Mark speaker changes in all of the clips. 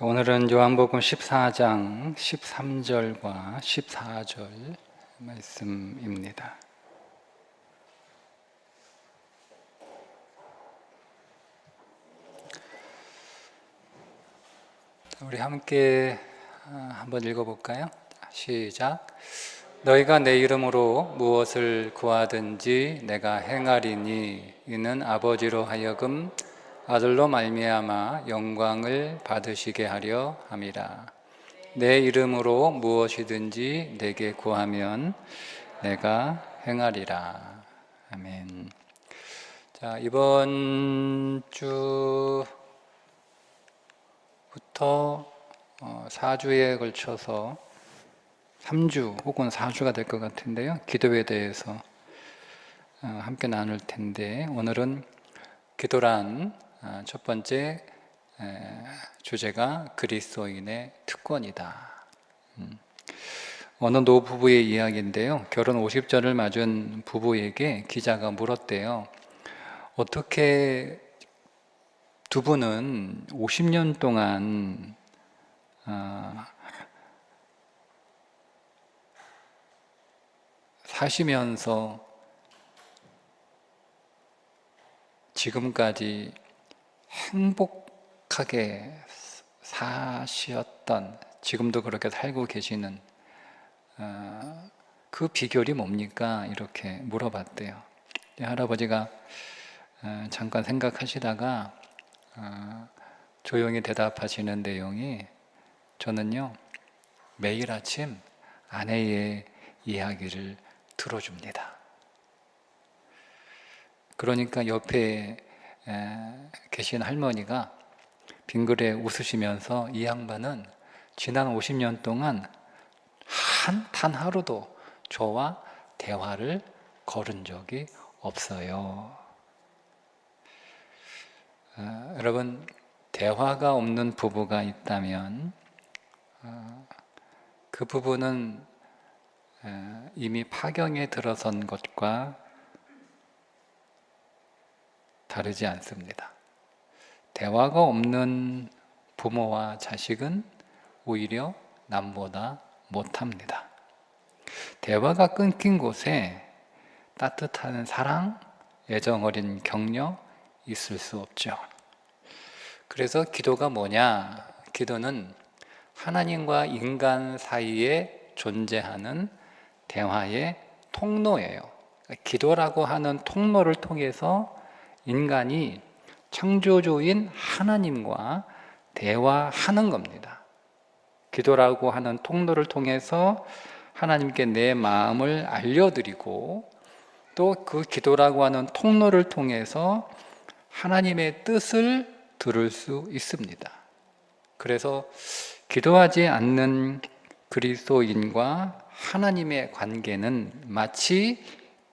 Speaker 1: 오늘은 요한복음 14장 13절과 14절 말씀입니다. 우리 함께 한번 읽어볼까요? 시작. 너희가 내 이름으로 무엇을 구하든지 내가 행하리니 이는 아버지로 하여금 아들로 말미암아 영광을 받으시게 하려 함이라. 내 이름으로 무엇이든지 내게 구하면 내가 행하리라. 아멘. 자, 이번 주부터 4주에 걸쳐서 3주 혹은 4주가 될 것 같은데요. 기도에 대해서 함께 나눌 텐데, 오늘은 기도란 첫 번째 주제가 그리스도인의 특권이다. 어느 노부부의 이야기인데요. 결혼 50절을 맞은 부부에게 기자가 물었대요. 어떻게 두 분은 50년 동안 사시면서 지금까지 행복하게 사셨던, 지금도 그렇게 살고 계시는 그 비결이 뭡니까? 이렇게 물어봤대요. 할아버지가 잠깐 생각하시다가 조용히 대답하시는 내용이, 저는요 매일 아침 아내의 이야기를 들어줍니다. 그러니까 옆에 계신 할머니가 빙그레 웃으시면서, 이 양반은 지난 50년 동안 단 하루도 저와 대화를 걸은 적이 없어요. 여러분, 대화가 없는 부부가 있다면 그 부부는 이미 파경에 들어선 것과 다르지 않습니다. 대화가 없는 부모와 자식은 오히려 남보다 못합니다. 대화가 끊긴 곳에 따뜻한 사랑, 애정 어린 격려 있을 수 없죠. 그래서 기도가 뭐냐? 기도는 하나님과 인간 사이에 존재하는 대화의 통로예요. 기도라고 하는 통로를 통해서 인간이 창조주인 하나님과 대화하는 겁니다. 기도라고 하는 통로를 통해서 하나님께 내 마음을 알려드리고, 또 그 기도라고 하는 통로를 통해서 하나님의 뜻을 들을 수 있습니다. 그래서 기도하지 않는 그리스도인과 하나님의 관계는 마치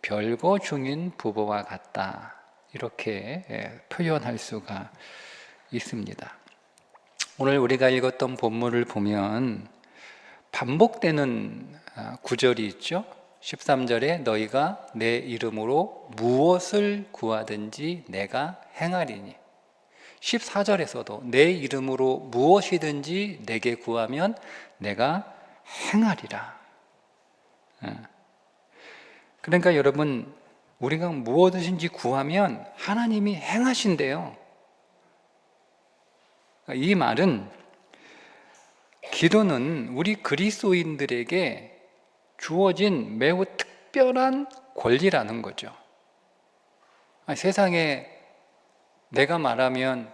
Speaker 1: 별거 중인 부부와 같다, 이렇게 표현할 수가 있습니다. 오늘 우리가 읽었던 본문을 보면 반복되는 구절이 있죠. 13절에 너희가 내 이름으로 무엇을 구하든지 내가 행하리니, 14절에서도 내 이름으로 무엇이든지 내게 구하면 내가 행하리라. 그러니까 여러분, 우리가 무엇이든지 구하면 하나님이 행하신대요. 이 말은 기도는 우리 그리스도인들에게 주어진 매우 특별한 권리라는 거죠. 세상에 내가 말하면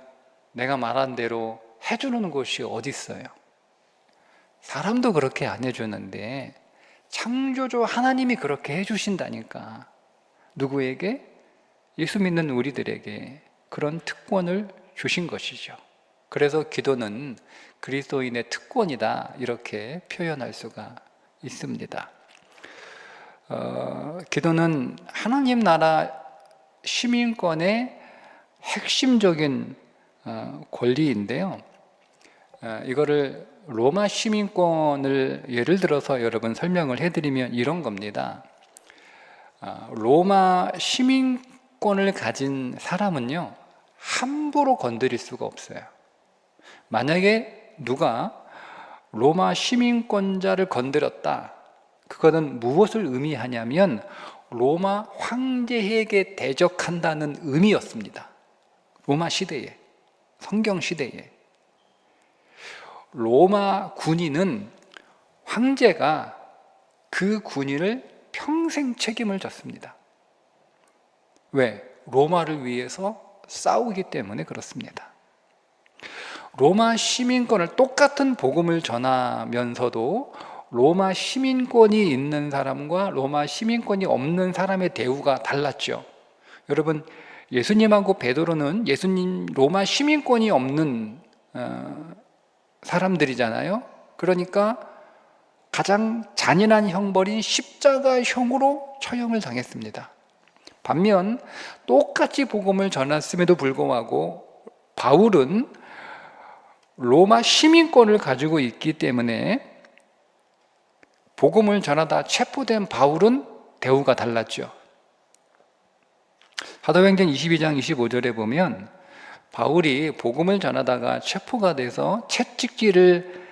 Speaker 1: 내가 말한 대로 해주는 곳이 어디 있어요? 사람도 그렇게 안 해주는데 창조주 하나님이 그렇게 해주신다니까. 누구에게? 예수 믿는 우리들에게 그런 특권을 주신 것이죠. 그래서 기도는 그리스도인의 특권이다, 이렇게 표현할 수가 있습니다. 기도는 하나님 나라 시민권의 핵심적인 권리인데요. 이거를 로마 시민권을 예를 들어서 여러분 설명을 해드리면 이런 겁니다. 로마 시민권을 가진 사람은요 함부로 건드릴 수가 없어요. 만약에 누가 로마 시민권자를 건드렸다. 그거는 무엇을 의미하냐면 로마 황제에게 대적한다는 의미였습니다. 로마 시대에, 성경 시대에. 로마 군인은 황제가 그 군인을 평생 책임을 졌습니다. 왜? 로마를 위해서 싸우기 때문에 그렇습니다. 로마 시민권을 똑같은 복음을 전하면서도 로마 시민권이 있는 사람과 로마 시민권이 없는 사람의 대우가 달랐죠. 여러분, 예수님하고 베드로는 예수님 로마 시민권이 없는 사람들이잖아요. 그러니까 가장 잔인한 형벌인 십자가형으로 처형을 당했습니다. 반면 똑같이 복음을 전했음에도 불구하고 바울은 로마 시민권을 가지고 있기 때문에 복음을 전하다 체포된 바울은 대우가 달랐죠. 사도행전 22장 25절에 보면 바울이 복음을 전하다가 체포가 돼서 채찍질을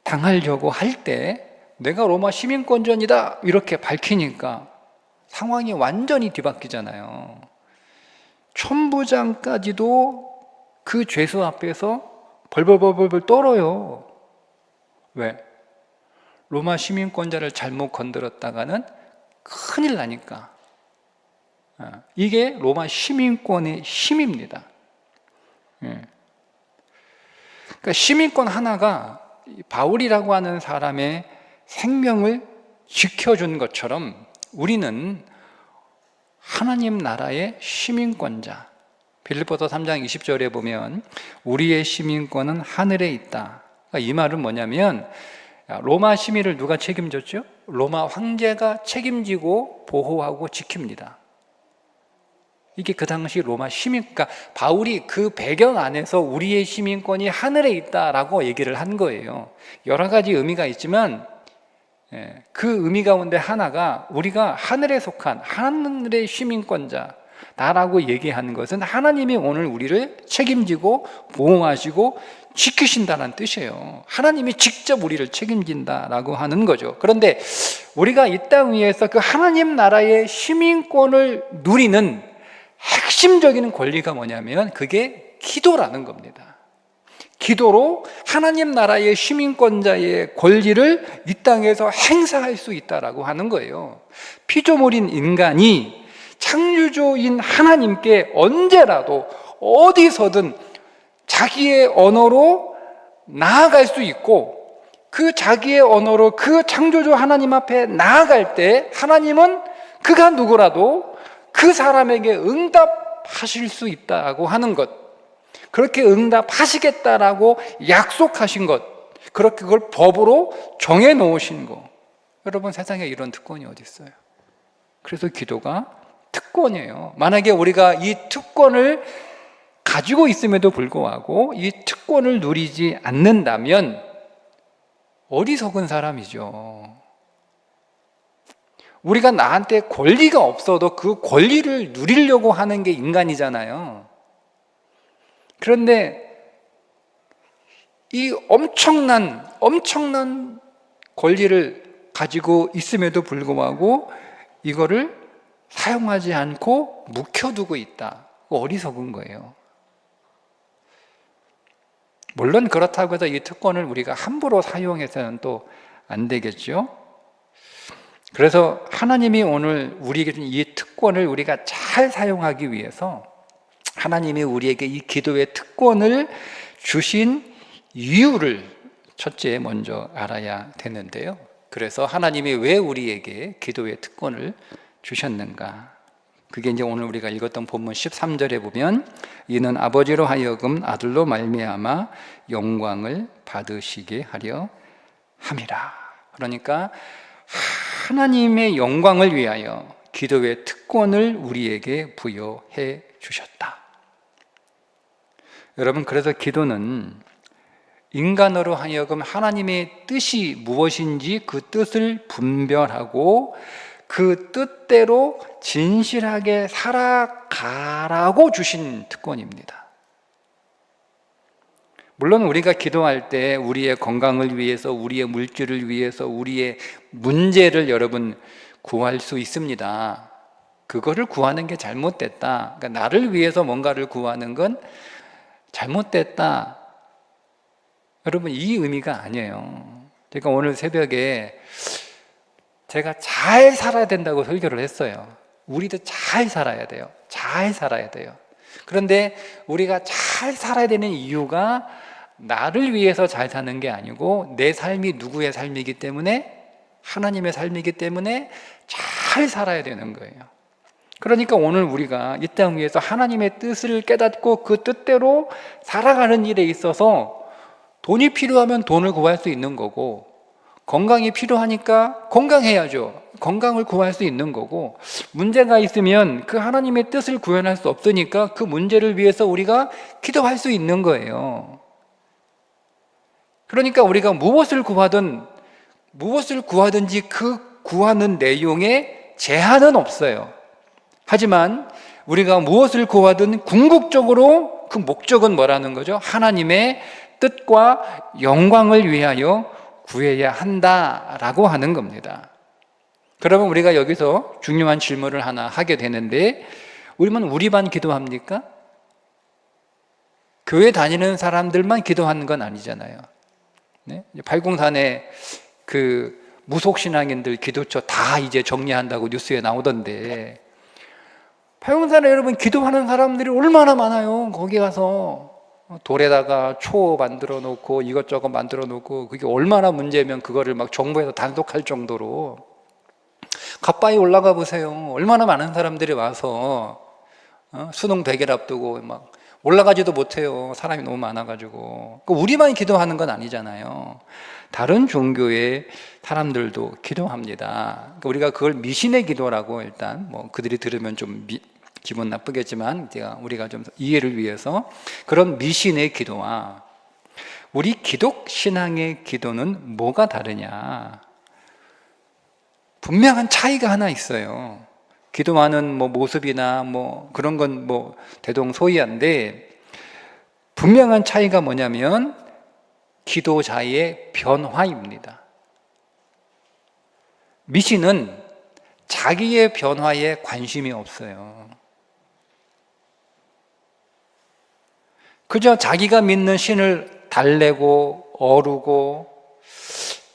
Speaker 1: 당하려고 할 때 내가 로마 시민권자이다 이렇게 밝히니까 상황이 완전히 뒤바뀌잖아요. 천부장까지도 그 죄수 앞에서 벌벌벌벌 떨어요. 왜? 로마 시민권자를 잘못 건드렸다가는 큰일 나니까. 이게 로마 시민권의 힘입니다. 그러니까 시민권 하나가 바울이라고 하는 사람의 생명을 지켜준 것처럼 우리는 하나님 나라의 시민권자. 빌립보서 3장 20절에 보면 우리의 시민권은 하늘에 있다. 그러니까 이 말은 뭐냐면 로마 시민을 누가 책임졌죠? 로마 황제가 책임지고 보호하고 지킵니다. 이게 그 당시 로마 시민, 그러니까 바울이 그 배경 안에서 우리의 시민권이 하늘에 있다라고 얘기를 한 거예요. 여러 가지 의미가 있지만 그 의미 가운데 하나가 우리가 하늘에 속한 하늘의 시민권자 나라고 얘기하는 것은 하나님이 오늘 우리를 책임지고 보호하시고 지키신다는 뜻이에요. 하나님이 직접 우리를 책임진다라고 하는 거죠. 그런데 우리가 이 땅 위에서 그 하나님 나라의 시민권을 누리는 핵심적인 권리가 뭐냐면 그게 기도라는 겁니다. 기도로 하나님 나라의 시민권자의 권리를 이 땅에서 행사할 수 있다라고 하는 거예요. 피조물인 인간이 창조주인 하나님께 언제라도 어디서든 자기의 언어로 나아갈 수 있고 그 자기의 언어로 그 창조주 하나님 앞에 나아갈 때 하나님은 그가 누구라도 그 사람에게 응답하실 수 있다고 하는 것, 그렇게 응답하시겠다라고 약속하신 것, 그렇게 그걸 법으로 정해 놓으신 것. 여러분, 세상에 이런 특권이 어디 있어요? 그래서 기도가 특권이에요. 만약에 우리가 이 특권을 가지고 있음에도 불구하고 이 특권을 누리지 않는다면 어리석은 사람이죠. 우리가 나한테 권리가 없어도 그 권리를 누리려고 하는 게 인간이잖아요. 그런데 이 엄청난 권리를 가지고 있음에도 불구하고 이거를 사용하지 않고 묵혀두고 있다. 어리석은 거예요. 물론 그렇다고 해서 이 특권을 우리가 함부로 사용해서는 또 안 되겠죠. 그래서 하나님이 오늘 우리에게 준 이 특권을 우리가 잘 사용하기 위해서 하나님이 우리에게 이 기도의 특권을 주신 이유를 첫째 먼저 알아야 되는데요. 그래서 하나님이 왜 우리에게 기도의 특권을 주셨는가? 그게 이제 오늘 우리가 읽었던 본문 13절에 보면 이는 아버지로 하여금 아들로 말미암아 영광을 받으시게 하려 함이라. 그러니까 하나님의 영광을 위하여 기도의 특권을 우리에게 부여해 주셨다. 여러분, 그래서 기도는 인간으로 하여금 하나님의 뜻이 무엇인지 그 뜻을 분별하고 그 뜻대로 진실하게 살아가라고 주신 특권입니다. 물론 우리가 기도할 때 우리의 건강을 위해서, 우리의 물질을 위해서, 우리의 문제를 여러분 구할 수 있습니다. 그거를 구하는 게 잘못됐다. 그러니까 나를 위해서 뭔가를 구하는 건 잘못됐다. 여러분, 이 의미가 아니에요. 그러니까 오늘 새벽에 제가 잘 살아야 된다고 설교를 했어요. 우리도 잘 살아야 돼요. 잘 살아야 돼요. 그런데 우리가 잘 살아야 되는 이유가 나를 위해서 잘 사는 게 아니고 내 삶이 누구의 삶이기 때문에, 하나님의 삶이기 때문에 잘 살아야 되는 거예요. 그러니까 오늘 우리가 이 땅 위에서 하나님의 뜻을 깨닫고 그 뜻대로 살아가는 일에 있어서 돈이 필요하면 돈을 구할 수 있는 거고, 건강이 필요하니까 건강해야죠. 건강을 구할 수 있는 거고, 문제가 있으면 그 하나님의 뜻을 구현할 수 없으니까 그 문제를 위해서 우리가 기도할 수 있는 거예요. 그러니까 우리가 무엇을 구하든지 그 구하는 내용에 제한은 없어요. 하지만 우리가 무엇을 구하든 궁극적으로 그 목적은 뭐라는 거죠? 하나님의 뜻과 영광을 위하여 구해야 한다라고 하는 겁니다. 그러면 우리가 여기서 중요한 질문을 하나 하게 되는데, 우리만 기도합니까? 교회 다니는 사람들만 기도하는 건 아니잖아요. 네? 803의 그 무속신앙인들 기도처 다 이제 정리한다고 뉴스에 나오던데, 803에 여러분 기도하는 사람들이 얼마나 많아요. 거기 가서 돌에다가 초 만들어 놓고 이것저것 만들어 놓고, 그게 얼마나 문제면 그거를 막 정부에서 단속할 정도로. 가까이 올라가 보세요. 얼마나 많은 사람들이 와서 수능 100일 앞두고 막 올라가지도 못해요. 사람이 너무 많아가지고. 우리만 기도하는 건 아니잖아요. 다른 종교의 사람들도 기도합니다. 우리가 그걸 미신의 기도라고, 일단 뭐 그들이 들으면 좀 기분 나쁘겠지만 우리가 좀 이해를 위해서, 그런 미신의 기도와 우리 기독 신앙의 기도는 뭐가 다르냐? 분명한 차이가 하나 있어요. 기도하는 뭐 모습이나 뭐 그런 건 뭐 대동소이한데, 분명한 차이가 뭐냐면 기도자의 변화입니다. 미신은 자기의 변화에 관심이 없어요. 그저 자기가 믿는 신을 달래고 어루고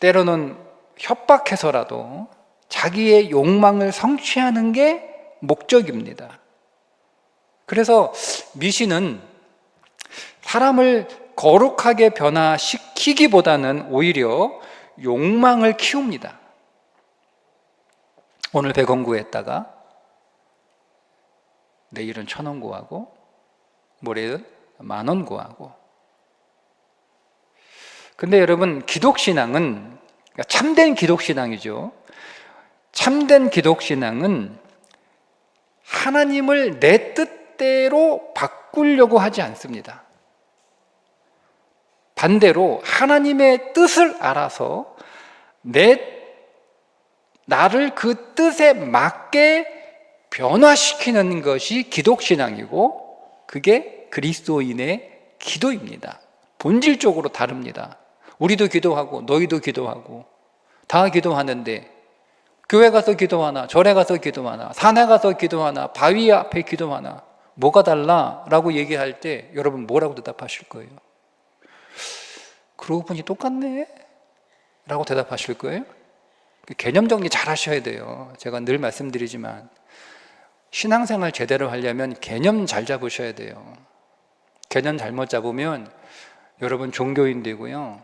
Speaker 1: 때로는 협박해서라도 자기의 욕망을 성취하는 게 목적입니다. 그래서 미신은 사람을 거룩하게 변화시키기보다는 오히려 욕망을 키웁니다. 오늘 100원 구했다가 내일은 1000원 구하고 모레는 10,000원 구하고. 근데 여러분, 기독신앙은, 참된 기독신앙이죠. 참된 기독신앙은 하나님을 내 뜻대로 바꾸려고 하지 않습니다. 반대로 하나님의 뜻을 알아서 나를 그 뜻에 맞게 변화시키는 것이 기독신앙이고, 그게 그리스도인의 기도입니다. 본질적으로 다릅니다. 우리도 기도하고 너희도 기도하고 다 기도하는데, 교회 가서 기도하나, 절에 가서 기도하나, 산에 가서 기도하나, 바위 앞에 기도하나, 뭐가 달라? 라고 얘기할 때 여러분 뭐라고 대답하실 거예요? 그러고 보니 똑같네? 라고 대답하실 거예요? 개념 정리 잘 하셔야 돼요. 제가 늘 말씀드리지만 신앙생활 제대로 하려면 개념 잘 잡으셔야 돼요. 개념 잘못 잡으면 여러분 종교인 되고요.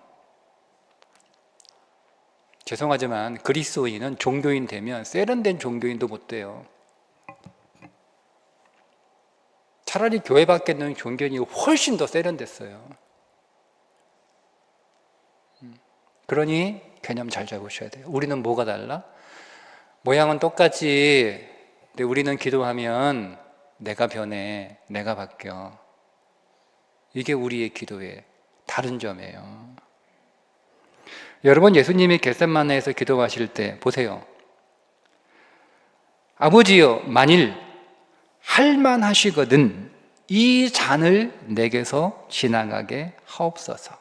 Speaker 1: 죄송하지만 그리스도인은 종교인 되면 세련된 종교인도 못 돼요. 차라리 교회 밖에 있는 종교인이 훨씬 더 세련됐어요. 그러니 개념 잘 잡으셔야 돼요. 우리는 뭐가 달라? 모양은 똑같지. 근데 우리는 기도하면 내가 변해, 내가 바뀌어. 이게 우리의 기도의 다른 점이에요. 여러분, 예수님이 겟세마네에서 기도하실 때 보세요. 아버지여, 만일 할만하시거든 이 잔을 내게서 지나가게 하옵소서.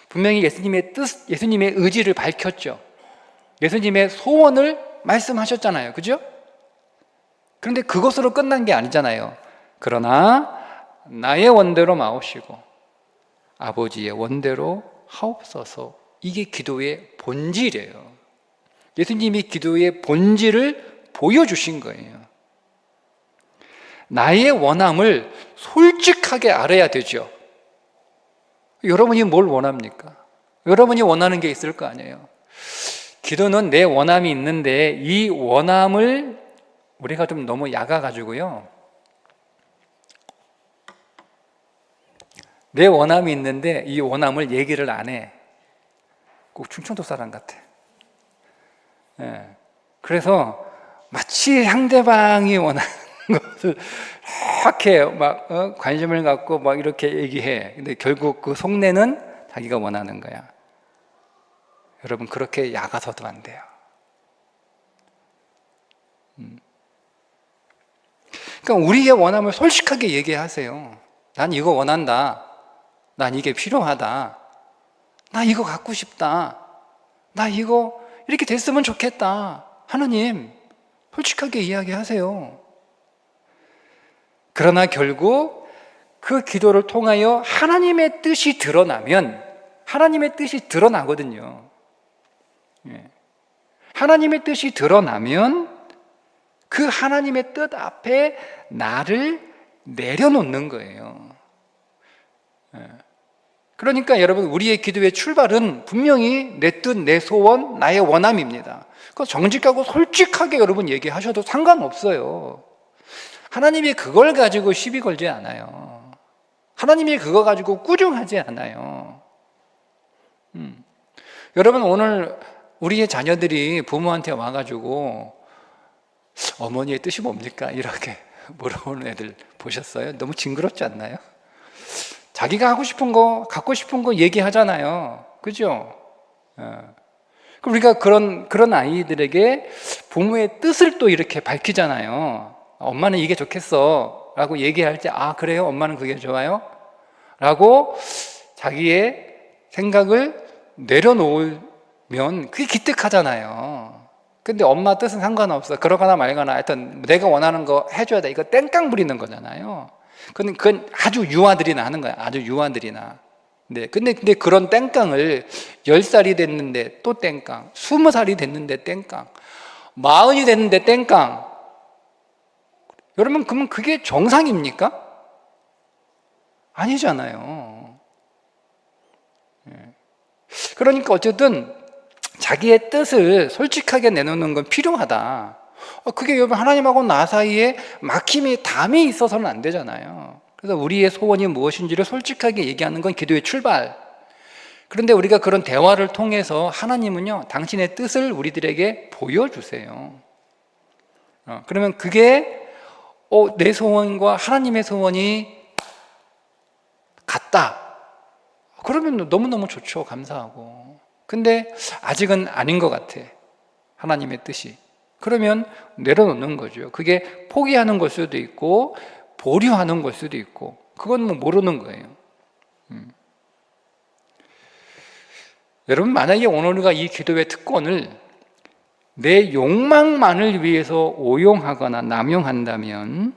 Speaker 1: 분명히 예수님의 뜻, 예수님의 의지를 밝혔죠. 예수님의 소원을 말씀하셨잖아요. 그죠? 그런데 그것으로 끝난 게 아니잖아요. 그러나 나의 원대로 마옵시고 아버지의 원대로 하옵소서. 이게 기도의 본질이에요. 예수님이 기도의 본질을 보여주신 거예요. 나의 원함을 솔직하게 알아야 되죠. 여러분이 뭘 원합니까? 여러분이 원하는 게 있을 거 아니에요. 기도는 내 원함이 있는데 이 원함을 우리가 좀 너무 약아가지고요. 내 원함이 있는데 이 원함을 얘기를 안 해. 꼭 충청도 사람 같아. 예. 그래서 마치 상대방이 원하는 것을 이렇게 막 관심을 갖고 막 이렇게 얘기해. 근데 결국 그 속내는 자기가 원하는 거야. 여러분 그렇게 약아서도 안 돼요. 그러니까 우리의 원함을 솔직하게 얘기하세요. 난 이거 원한다. 난 이게 필요하다. 나 이거 갖고 싶다. 나 이거 이렇게 됐으면 좋겠다. 하나님, 솔직하게 이야기하세요. 그러나 결국 그 기도를 통하여 하나님의 뜻이 드러나면 하나님의 뜻이 드러나거든요. 하나님의 뜻이 드러나면 그 하나님의 뜻 앞에 나를 내려놓는 거예요. 그러니까 여러분 우리의 기도의 출발은 분명히 내 뜻, 내 소원, 나의 원함입니다. 그거 정직하고 솔직하게 여러분 얘기하셔도 상관없어요. 하나님이 그걸 가지고 시비 걸지 않아요. 하나님이 그거 가지고 꾸중하지 않아요. 여러분 오늘 우리의 자녀들이 부모한테 와가지고 어머니의 뜻이 뭡니까? 이렇게 물어보는 애들 보셨어요? 너무 징그럽지 않나요? 자기가 하고 싶은 거, 갖고 싶은 거 얘기하잖아요. 그죠? 우리가 그런 아이들에게 부모의 뜻을 또 이렇게 밝히잖아요. 엄마는 이게 좋겠어 라고 얘기할 때, 아, 그래요? 엄마는 그게 좋아요? 라고 자기의 생각을 내려놓으면 그게 기특하잖아요. 근데 엄마 뜻은 상관없어. 그러거나 말거나 하여튼 내가 원하는 거 해줘야 돼. 이거 땡깡 부리는 거잖아요. 그건 아주 유아들이나 하는 거야. 아주 유아들이나. 네. 근데 그런 땡깡을 10살이 됐는데 또 땡깡, 20살이 됐는데 땡깡, 40이 됐는데 땡깡. 여러분, 그러면 그게 정상입니까? 아니잖아요. 그러니까 어쨌든 자기의 뜻을 솔직하게 내놓는 건 필요하다. 그게 여러분 하나님하고 나 사이에 막힘이 담이 있어서는 안 되잖아요. 그래서 우리의 소원이 무엇인지를 솔직하게 얘기하는 건 기도의 출발. 그런데 우리가 그런 대화를 통해서 하나님은요, 당신의 뜻을 우리들에게 보여주세요. 그러면 그게 내 소원과 하나님의 소원이 같다. 그러면 너무너무 좋죠. 감사하고. 근데 아직은 아닌 것 같아. 하나님의 뜻이. 그러면 내려놓는 거죠. 그게 포기하는 걸 수도 있고 보류하는 걸 수도 있고 그건 뭐 모르는 거예요. 여러분 만약에 오늘 우리가 이 기도의 특권을 내 욕망만을 위해서 오용하거나 남용한다면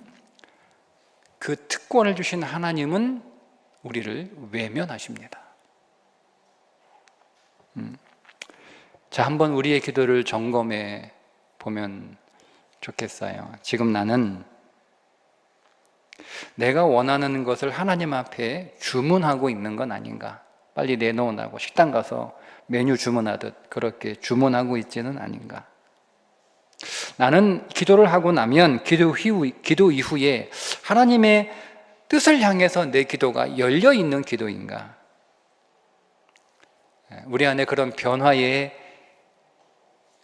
Speaker 1: 그 특권을 주신 하나님은 우리를 외면하십니다. 자, 한번 우리의 기도를 점검해 보면 좋겠어요. 지금 나는 내가 원하는 것을 하나님 앞에 주문하고 있는 건 아닌가? 빨리 내놓으라고 식당 가서 메뉴 주문하듯 그렇게 주문하고 있지는 아닌가? 나는 기도를 하고 나면 기도 이후에 하나님의 뜻을 향해서 내 기도가 열려 있는 기도인가? 우리 안에 그런 변화의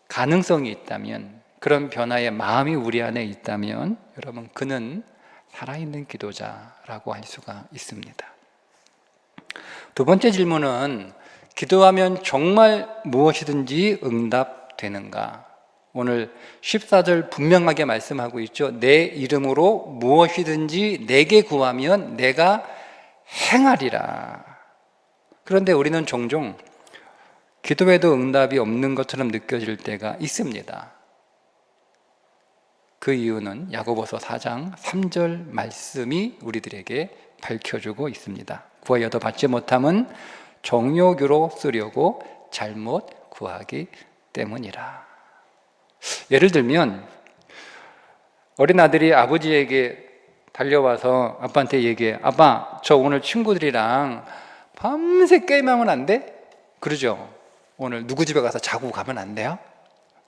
Speaker 1: 가능성이 있다면, 그런 변화의 마음이 우리 안에 있다면 여러분 그는 살아있는 기도자라고 할 수가 있습니다. 두 번째 질문은 기도하면 정말 무엇이든지 응답되는가? 오늘 14절 분명하게 말씀하고 있죠. 내 이름으로 무엇이든지 내게 구하면 내가 행하리라. 그런데 우리는 종종 기도해도 응답이 없는 것처럼 느껴질 때가 있습니다. 그 이유는 야고보서 4장 3절 말씀이 우리들에게 밝혀주고 있습니다. 구하여도 받지 못함은 정욕으로 쓰려고 잘못 구하기 때문이라. 예를 들면 어린 아들이 아버지에게 달려와서 아빠한테 얘기해. 아빠, 저 오늘 친구들이랑 밤새 게임하면 안 돼? 그러죠. 오늘 누구 집에 가서 자고 가면 안 돼요?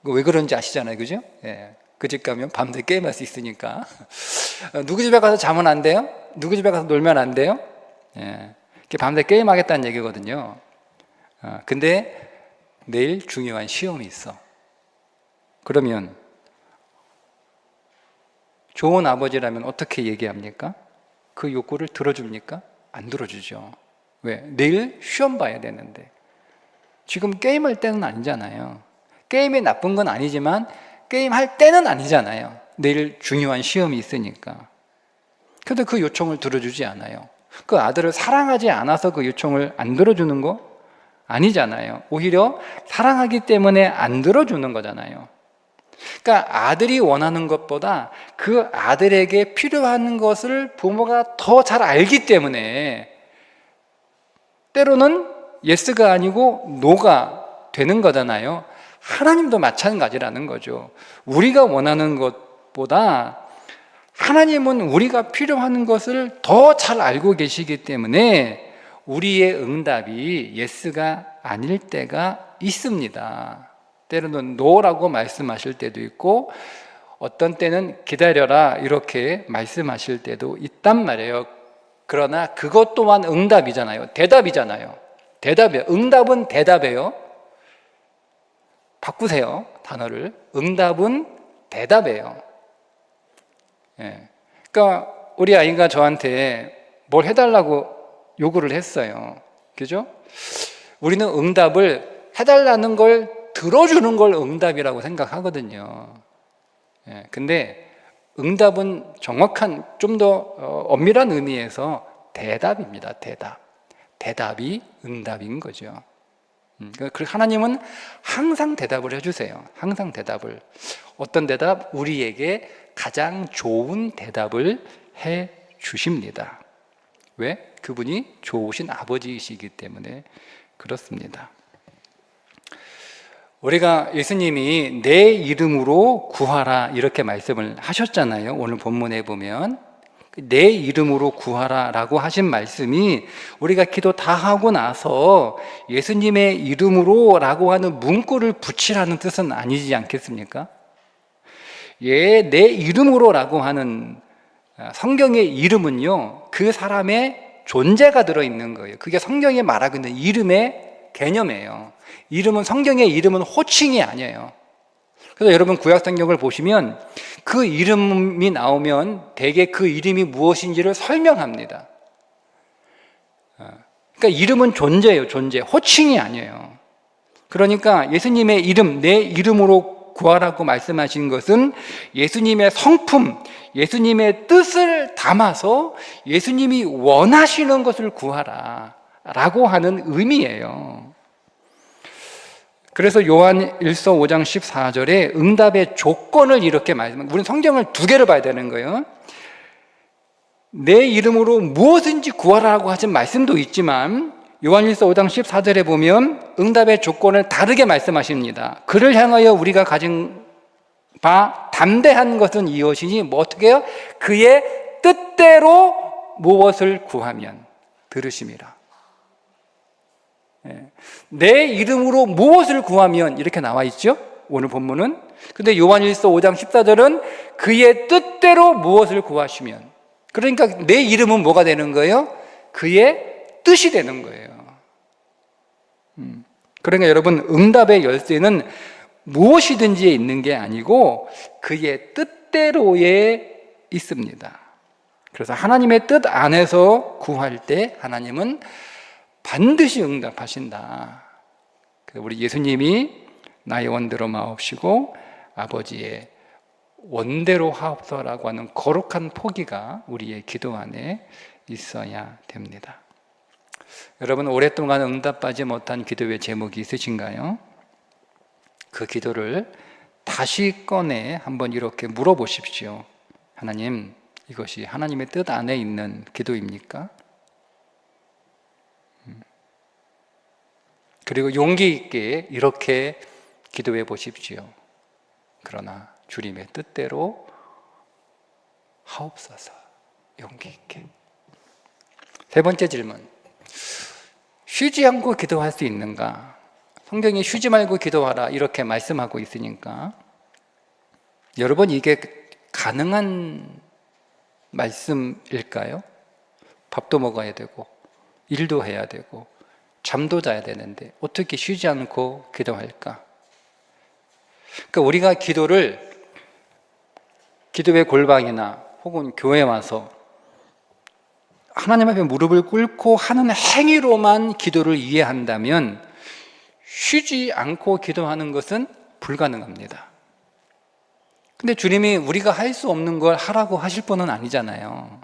Speaker 1: 왜 그런지 아시잖아요, 그죠? 예. 그 집 가면 밤새 게임할 수 있으니까. 누구 집에 가서 자면 안 돼요? 누구 집에 가서 놀면 안 돼요? 예. 밤새 게임하겠다는 얘기거든요. 근데 내일 중요한 시험이 있어. 그러면 좋은 아버지라면 어떻게 얘기합니까? 그 욕구를 들어줍니까? 안 들어주죠. 왜? 내일 시험 봐야 되는데. 지금 게임할 때는 아니잖아요. 게임이 나쁜 건 아니지만 게임할 때는 아니잖아요. 내일 중요한 시험이 있으니까. 근데 그 요청을 들어주지 않아요. 그 아들을 사랑하지 않아서 그 요청을 안 들어주는 거 아니잖아요. 오히려 사랑하기 때문에 안 들어주는 거잖아요. 그러니까 아들이 원하는 것보다 그 아들에게 필요한 것을 부모가 더 잘 알기 때문에 때로는 예스가 아니고 노가 되는 거잖아요. 하나님도 마찬가지라는 거죠. 우리가 원하는 것보다 하나님은 우리가 필요한 것을 더 잘 알고 계시기 때문에 우리의 응답이 예스가 아닐 때가 있습니다. 때로는 노라고 말씀하실 때도 있고 어떤 때는 기다려라 이렇게 말씀하실 때도 있단 말이에요. 그러나 그것 또한 응답이잖아요. 대답이잖아요. 대답이에요. 응답은 대답이에요. 바꾸세요, 단어를. 응답은 대답이에요. 예. 그러니까 우리 아이가 저한테 뭘 해달라고 요구를 했어요. 그죠? 우리는 응답을 해달라는 걸 들어주는 걸 응답이라고 생각하거든요. 예. 근데 응답은 정확한, 좀 더 엄밀한 의미에서 대답입니다. 대답. 대답이 응답인 거죠. 그리고 하나님은 항상 대답을 해주세요. 항상 대답을. 어떤 대답? 우리에게 가장 좋은 대답을 해 주십니다. 왜? 그분이 좋으신 아버지이시기 때문에 그렇습니다. 우리가 예수님이 내 이름으로 구하라 이렇게 말씀을 하셨잖아요. 오늘 본문에 보면 내 이름으로 구하라 라고 하신 말씀이 우리가 기도 다 하고 나서 예수님의 이름으로 라고 하는 문구를 붙이라는 뜻은 아니지 않겠습니까? 예, 내 이름으로 라고 하는 성경의 이름은요, 그 사람의 존재가 들어있는 거예요. 그게 성경이 말하고 있는 이름의 개념이에요. 이름은, 성경의 이름은 호칭이 아니에요. 그래서 여러분 구약성경을 보시면 그 이름이 나오면 대개 그 이름이 무엇인지를 설명합니다. 그러니까 이름은 존재예요. 존재. 호칭이 아니에요. 그러니까 예수님의 이름, 내 이름으로 구하라고 말씀하신 것은 예수님의 성품, 예수님의 뜻을 담아서 예수님이 원하시는 것을 구하라 라고 하는 의미예요. 그래서 요한 1서 5장 14절에 응답의 조건을 이렇게 말씀합니다. 우리는 성경을 두 개를 봐야 되는 거예요. 내 이름으로 무엇인지 구하라고 하신 말씀도 있지만 요한 1서 5장 14절에 보면 응답의 조건을 다르게 말씀하십니다. 그를 향하여 우리가 가진 바 담대한 것은 이것이니 뭐 어떻게 해요? 그의 뜻대로 무엇을 구하면 들으심이라. 내 이름으로 무엇을 구하면 이렇게 나와 있죠? 오늘 본문은. 근데 요한일서 5장 14절은 그의 뜻대로 무엇을 구하시면, 그러니까 내 이름은 뭐가 되는 거예요? 그의 뜻이 되는 거예요. 그러니까 여러분 응답의 열쇠는 무엇이든지에 있는 게 아니고 그의 뜻대로에 있습니다. 그래서 하나님의 뜻 안에서 구할 때 하나님은 반드시 응답하신다. 우리 예수님이 나의 원대로 마옵시고 아버지의 원대로 하옵소서라고 하는 거룩한 포기가 우리의 기도 안에 있어야 됩니다. 여러분, 오랫동안 응답하지 못한 기도의 제목이 있으신가요? 그 기도를 다시 꺼내 한번 이렇게 물어보십시오. 하나님, 이것이 하나님의 뜻 안에 있는 기도입니까? 그리고 용기 있게 이렇게 기도해 보십시오. 그러나 주님의 뜻대로 하옵소서. 용기 있게. 세 번째 질문. 쉬지 않고 기도할 수 있는가? 성경이 쉬지 말고 기도하라 이렇게 말씀하고 있으니까 여러분, 이게 가능한 말씀일까요? 밥도 먹어야 되고 일도 해야 되고 잠도 자야 되는데 어떻게 쉬지 않고 기도할까? 그러니까 우리가 기도의 골방이나 혹은 교회에 와서 하나님 앞에 무릎을 꿇고 하는 행위로만 기도를 이해한다면 쉬지 않고 기도하는 것은 불가능합니다. 근데 주님이 우리가 할 수 없는 걸 하라고 하실 분은 아니잖아요.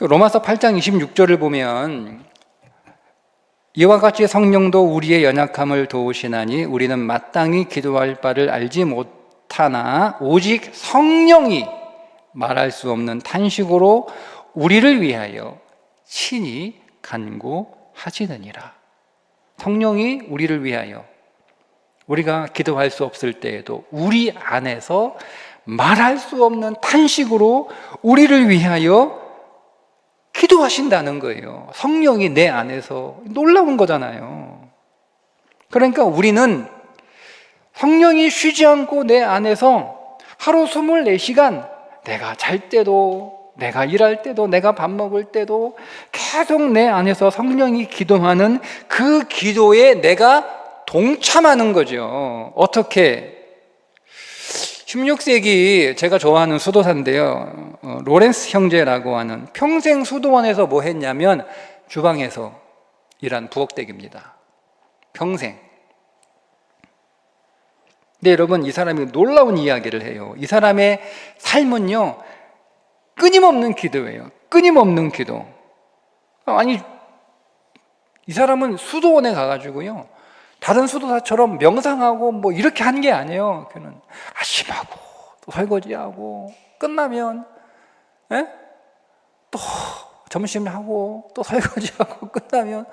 Speaker 1: 로마서 8장 26절을 보면 이와 같이 성령도 우리의 연약함을 도우시나니 우리는 마땅히 기도할 바를 알지 못하나 오직 성령이 말할 수 없는 탄식으로 우리를 위하여 친히 간구하시느니라. 성령이 우리를 위하여, 우리가 기도할 수 없을 때에도 우리 안에서 말할 수 없는 탄식으로 우리를 위하여 기도하신다는 거예요. 성령이 내 안에서. 놀라운 거잖아요. 그러니까 우리는 성령이 쉬지 않고 내 안에서 하루 24시간 내가 잘 때도, 내가 일할 때도, 내가 밥 먹을 때도 계속 내 안에서 성령이 기도하는 그 기도에 내가 동참하는 거죠. 어떻게? 16세기 제가 좋아하는 수도사인데요, 로렌스 형제라고 하는, 평생 수도원에서 뭐 했냐면 주방에서 일한 부엌대기입니다. 평생. 근데 여러분, 이 사람이 놀라운 이야기를 해요. 이 사람의 삶은요, 끊임없는 기도예요. 끊임없는 기도. 아니, 이 사람은 수도원에 가가지고요, 다른 수도사처럼 명상하고 뭐 이렇게 한 게 아니에요. 그는 아침하고 또 설거지하고 끝나면 또 점심하고 또 설거지하고 끝나면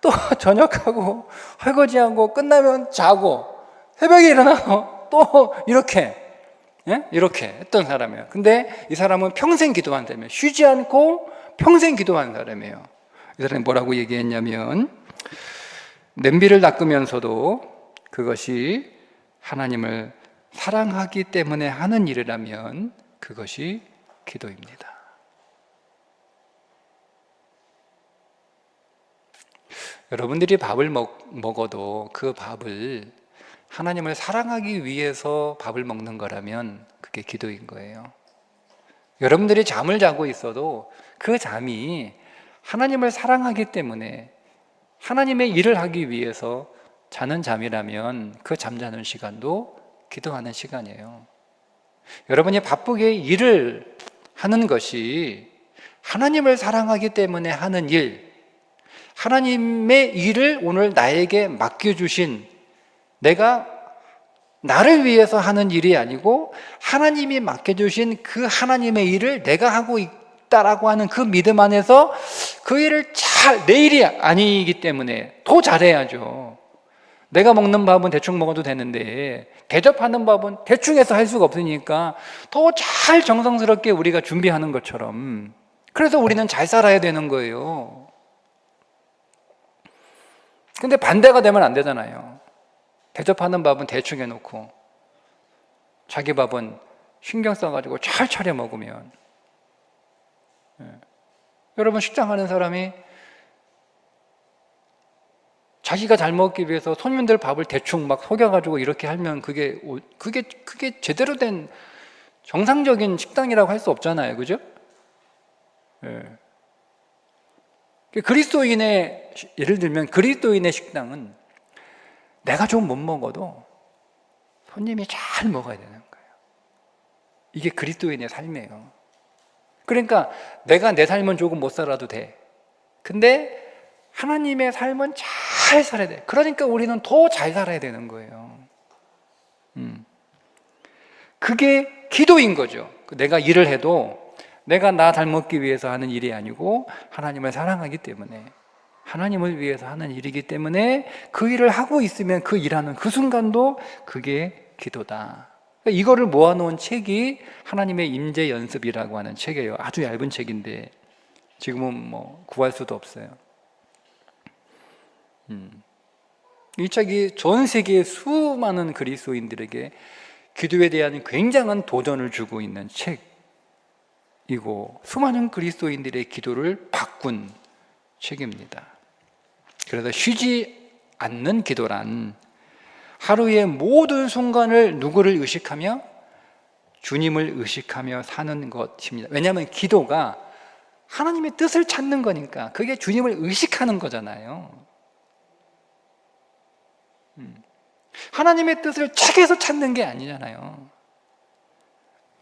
Speaker 1: 또 저녁하고 설거지하고 끝나면 자고 새벽에 일어나서 또 이렇게 했던 사람이에요. 근데 이 사람은 평생 기도한 사람이에요. 쉬지 않고 평생 기도한 사람이에요. 이 사람이 뭐라고 얘기했냐면, 냄비를 닦으면서도 그것이 하나님을 사랑하기 때문에 하는 일이라면 그것이 기도입니다. 여러분들이 밥을 먹어도 그 밥을 하나님을 사랑하기 위해서 밥을 먹는 거라면 그게 기도인 거예요. 여러분들이 잠을 자고 있어도 그 잠이 하나님을 사랑하기 때문에 하나님의 일을 하기 위해서 자는 잠이라면 그 잠자는 시간도 기도하는 시간이에요. 여러분이 바쁘게 일을 하는 것이 하나님을 사랑하기 때문에 하는 일, 하나님의 일을 오늘 나에게 맡겨주신, 내가 나를 위해서 하는 일이 아니고 하나님이 맡겨주신 그 하나님의 일을 내가 하고 있다라고 하는 그 믿음 안에서 그 일을 내 일이 아니기 때문에 더 잘해야죠. 내가 먹는 밥은 대충 먹어도 되는데 대접하는 밥은 대충 해서 할 수가 없으니까 더 잘 정성스럽게 우리가 준비하는 것처럼, 그래서 우리는 잘 살아야 되는 거예요. 근데 반대가 되면 안 되잖아요. 대접하는 밥은 대충 해놓고 자기 밥은 신경 써가지고 잘 차려 먹으면, 여러분, 식당 하는 사람이 자기가 잘 먹기 위해서 손님들 밥을 대충 막 속여가지고 이렇게 하면 그게 제대로 된 정상적인 식당이라고 할 수 없잖아요. 그죠? 그리스도인의, 예를 들면 그리스도인의 식당은 내가 좀 못 먹어도 손님이 잘 먹어야 되는 거예요. 이게 그리스도인의 삶이에요. 그러니까 내가 내 삶은 조금 못 살아도 돼. 근데 하나님의 삶은 잘 살아야 돼. 그러니까 우리는 더 잘 살아야 되는 거예요. 그게 기도인 거죠. 내가 일을 해도 내가 나 잘 먹기 위해서 하는 일이 아니고 하나님을 사랑하기 때문에, 하나님을 위해서 하는 일이기 때문에 그 일을 하고 있으면 그 일하는 그 순간도 그게 기도다. 이거를 모아놓은 책이 하나님의 임재 연습이라고 하는 책이에요. 아주 얇은 책인데 지금은 뭐 구할 수도 없어요. 이 책이 전 세계 수많은 그리스도인들에게 기도에 대한 굉장한 도전을 주고 있는 책이고 수많은 그리스도인들의 기도를 바꾼 책입니다. 그래서 쉬지 않는 기도란 하루의 모든 순간을 누구를 의식하며? 주님을 의식하며 사는 것입니다. 왜냐하면 기도가 하나님의 뜻을 찾는 거니까 그게 주님을 의식하는 거잖아요. 하나님의 뜻을 책에서 찾는 게 아니잖아요.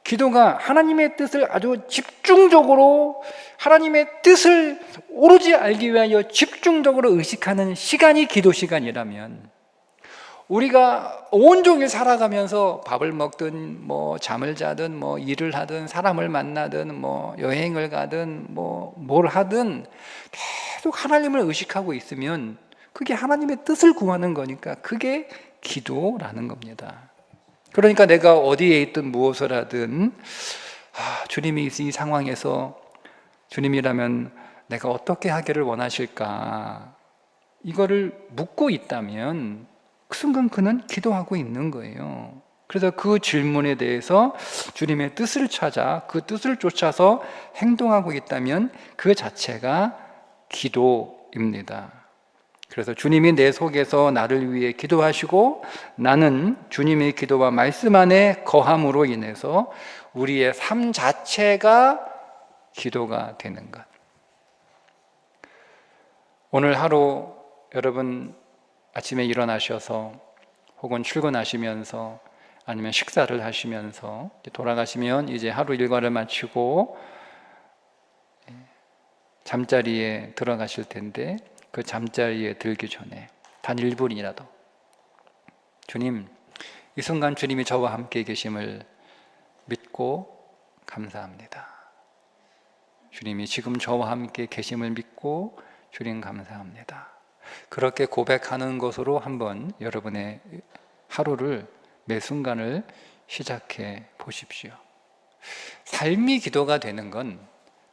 Speaker 1: 기도가 하나님의 뜻을 아주 집중적으로, 하나님의 뜻을 오로지 알기 위하여 집중적으로 의식하는 시간이 기도 시간이라면, 우리가 온종일 살아가면서 밥을 먹든 뭐 잠을 자든 뭐 일을 하든 사람을 만나든 뭐 여행을 가든 뭐 뭘 하든 계속 하나님을 의식하고 있으면 그게 하나님의 뜻을 구하는 거니까 그게 기도라는 겁니다. 그러니까 내가 어디에 있든 무엇을 하든 주님이 이 상황에서 주님이라면 내가 어떻게 하기를 원하실까, 이거를 묻고 있다면 그 순간 그는 기도하고 있는 거예요. 그래서 그 질문에 대해서 주님의 뜻을 찾아 그 뜻을 쫓아서 행동하고 있다면 그 자체가 기도입니다. 그래서 주님이 내 속에서 나를 위해 기도하시고 나는 주님의 기도와 말씀 안에 거함으로 인해서 우리의 삶 자체가 기도가 되는 것. 오늘 하루 여러분 아침에 일어나셔서 혹은 출근하시면서 아니면 식사를 하시면서 돌아가시면 이제 하루 일과를 마치고 잠자리에 들어가실 텐데 그 잠자리에 들기 전에 단 1분이라도 주님, 이 순간 주님이 저와 함께 계심을 믿고 감사합니다. 주님이 지금 저와 함께 계심을 믿고 주님 감사합니다. 그렇게 고백하는 것으로 한번 여러분의 하루를, 매 순간을 시작해 보십시오. 삶이 기도가 되는 건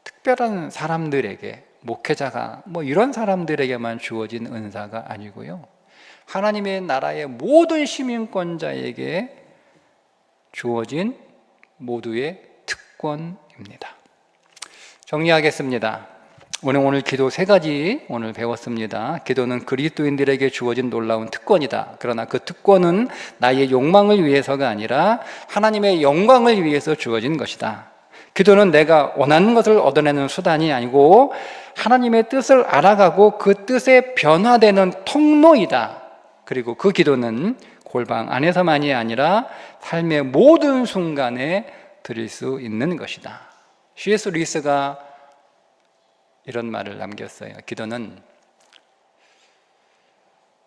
Speaker 1: 특별한 사람들에게, 목회자가 뭐 이런 사람들에게만 주어진 은사가 아니고요, 하나님의 나라의 모든 시민권자에게 주어진 모두의 특권입니다. 정리하겠습니다. 오늘 기도 3가지 오늘 배웠습니다. 기도는 그리스도인들에게 주어진 놀라운 특권이다. 그러나 그 특권은 나의 욕망을 위해서가 아니라 하나님의 영광을 위해서 주어진 것이다. 기도는 내가 원하는 것을 얻어내는 수단이 아니고 하나님의 뜻을 알아가고 그 뜻에 변화되는 통로이다. 그리고 그 기도는 골방 안에서만이 아니라 삶의 모든 순간에 드릴 수 있는 것이다. C.S. 루이스가 이런 말을 남겼어요. 기도는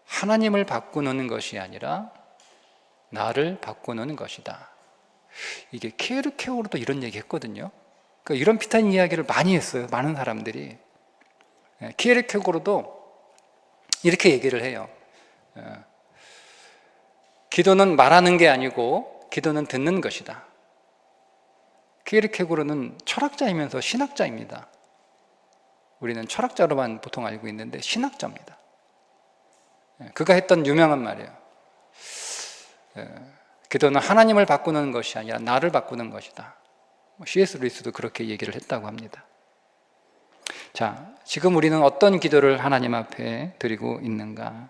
Speaker 1: 하나님을 바꾸는 것이 아니라 나를 바꾸는 것이다. 이게 키에르케고르도 이런 얘기 했거든요. 그러니까 이런 비슷한 이야기를 많이 했어요. 많은 사람들이. 키에르케고르도 이렇게 얘기를 해요. 기도는 말하는 게 아니고 기도는 듣는 것이다. 키에르케고르는 철학자이면서 신학자입니다. 우리는 철학자로만 보통 알고 있는데 신학자입니다. 그가 했던 유명한 말이에요. 기도는 하나님을 바꾸는 것이 아니라 나를 바꾸는 것이다. C.S. 루이스도 그렇게 얘기를 했다고 합니다. 자, 지금 우리는 어떤 기도를 하나님 앞에 드리고 있는가?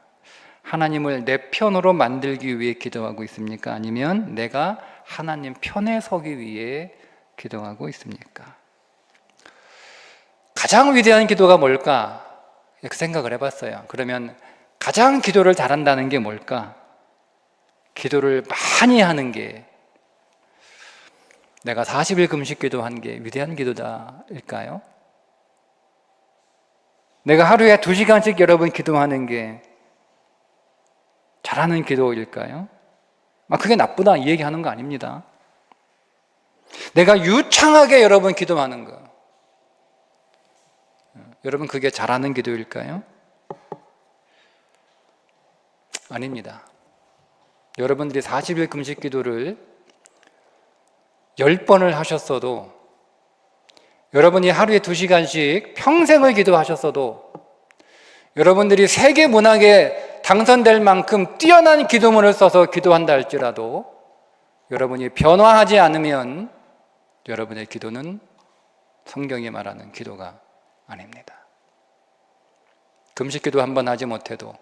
Speaker 1: 하나님을 내 편으로 만들기 위해 기도하고 있습니까? 아니면 내가 하나님 편에 서기 위해 기도하고 있습니까? 가장 위대한 기도가 뭘까? 이렇게 생각을 해봤어요. 그러면 가장 기도를 잘한다는 게 뭘까? 기도를 많이 하는 게, 내가 40일 금식 기도한 게 위대한 기도다일까요? 내가 하루에 2시간씩 여러분 기도하는 게 잘하는 기도일까요? 그게 나쁘다 이 얘기하는 거 아닙니다. 내가 유창하게 여러분 기도하는 거, 여러분 그게 잘하는 기도일까요? 아닙니다. 여러분들이 40일 금식 기도를 10번을 하셨어도, 여러분이 하루에 2시간씩 평생을 기도하셨어도, 여러분들이 세계 문학에 당선될 만큼 뛰어난 기도문을 써서 기도한다 할지라도 여러분이 변화하지 않으면 여러분의 기도는 성경이 말하는 기도가 아닙니다. 금식 기도 한 번 하지 못해도,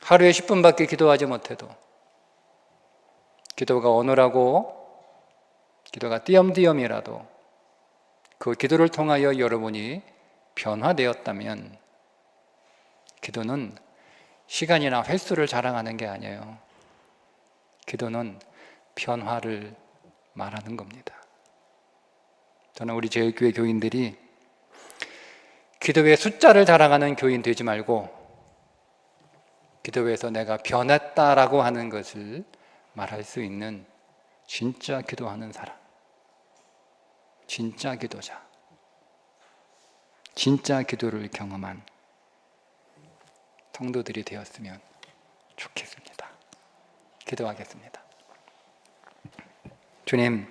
Speaker 1: 하루에 10분밖에 기도하지 못해도, 기도가 어눌하고 기도가 띄엄띄엄이라도 그 기도를 통하여 여러분이 변화되었다면, 기도는 시간이나 횟수를 자랑하는 게 아니에요. 기도는 변화를 말하는 겁니다. 저는 우리 제일교회 교인들이 기도의 숫자를 자랑하는 교인 되지 말고, 기도에서 내가 변했다라고 하는 것을 말할 수 있는 진짜 기도하는 사람, 진짜 기도자, 진짜 기도를 경험한 성도들이 되었으면 좋겠습니다. 기도하겠습니다. 주님,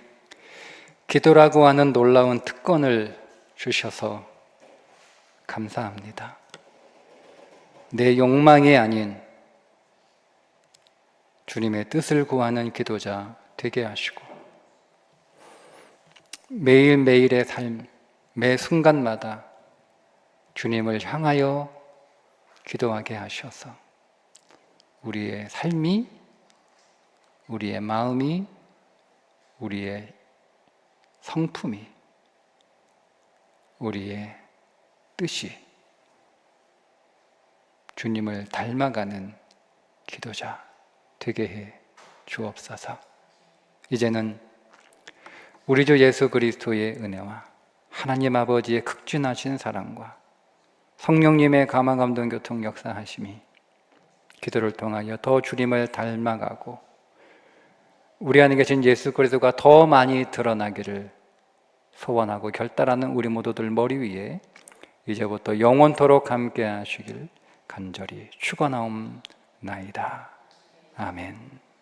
Speaker 1: 기도라고 하는 놀라운 특권을 주셔서 감사합니다. 내 욕망이 아닌 주님의 뜻을 구하는 기도자 되게 하시고, 매일매일의 삶, 매 순간마다 주님을 향하여 기도하게 하셔서 우리의 삶이, 우리의 마음이, 우리의 성품이, 우리의 뜻이 주님을 닮아가는 기도자 되게 해 주옵소서. 이제는 우리 주 예수 그리스도의 은혜와 하나님 아버지의 극진하신 사랑과 성령님의 감화 감동 교통 역사하심이 기도를 통하여 더 주님을 닮아가고 우리 안에 계신 예수 그리스도가 더 많이 드러나기를 소원하고 결단하는 우리 모두들 머리 위에 이제부터 영원토록 함께 하시길 간절히 축원하옵나이다. 아멘.